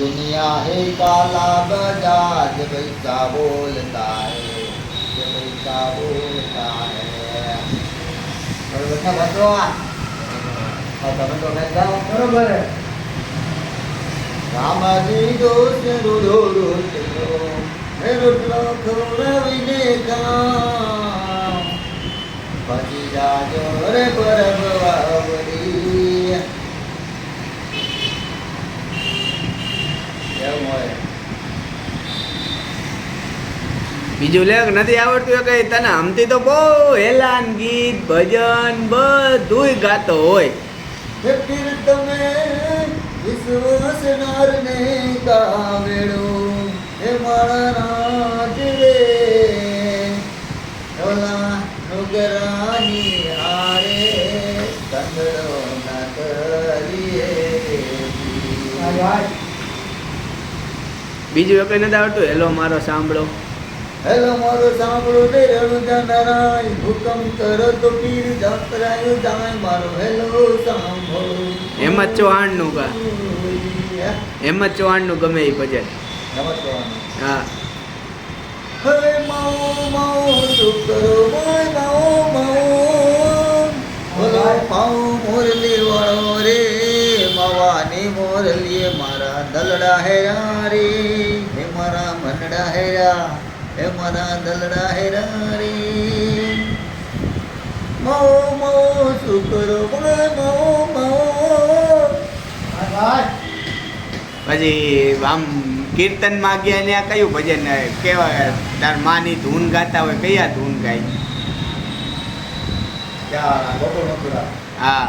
दुनिया है काला बजाज वैसा बोलता है वैसा बोलता है बरोबर ना बंधो તમે તો કઈ જાઓ બરોબર રામાજી દોષ રૂડો રોટલો હે રોટલો ખવડાવીને કામ પછી જાજો રે પરબ વાવડી કેવું હોય બીજું લેખ નથી આવડતું કઈ તને આમથી તો બહુ હેલાન ગીત ભજન બધુંય ગાતો હોય હે પીર તમે વિશ્વાસ નારને કાવેડો હે મારા રાજ રે ઓલા નુગરાની હારે કંદડો ના કરીએ બીજું કઈ નથી આવડતું હેલો મારો સાંભળો હેલો મારો સાંભળો રે રણુજા નારાય હુકમ કરો તો પીર જાત્રાયો જાય મારો હેલો સાંભળો હેમંત ચૌહાણ નું ગા હેમંત ચૌહાણ નું ગમે એ ભજન હા હવે માઓ માઓ શું કરો માઓ માઓ બોલો માઓ મોરલી વાળો રે માવાની મોરલીએ મારા દલડા હેરા રે હે મારા મનડા હેરા હે મારા દલડા હેરા રે માઓ માઓ શું કરો માઓ માઓ પછી આમ કીર્તન માં ગયા ને કયું ભજન કેવા તાર માની ધૂન ગાતા હોય કયા ધૂન ગાય ક્યાં ગોકુળ મથુરા હા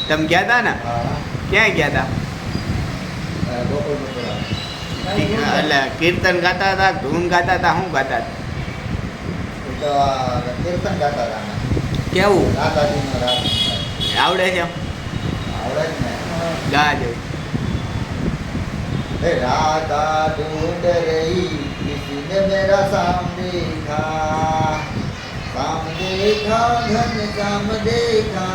તમે ગયા તા ને ક્યાં ગયા તા ગોકુળ મથુરા એટલે કીર્તન ગાતા હતા ધૂન ગાતા હતા શું ગાતા હતા એ તો કીર્તન ગાતા હતા કેવું રાધાજીનો રાગ આવડે છે આવડે જ ને ગાજો राधा ढूंढ रही किसी ने मेरा साम देखा घन श्याम देखा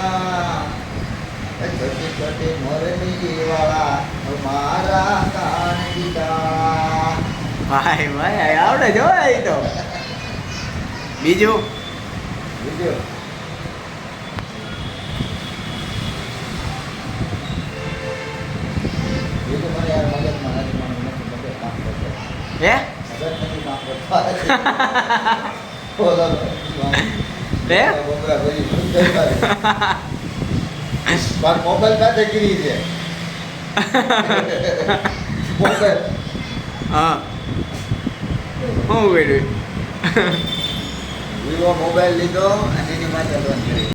छोटी छोटी मोरनी वाला हमारा कान दिखा ભાઈ ભાઈ આવડે જો એ તો બીજું બીજું મને યાર મગજમાં નથી મગજ કામ કરતો હે મગજ નથી કામ કરતો બોલો હે બોબરા ગઈ બાર મોબાઈલ કાતે ગીરી છે મોબાઈલ હા શું કર્યું વિવો મોબાઈલ લીધો અને એની માટે લોન કરી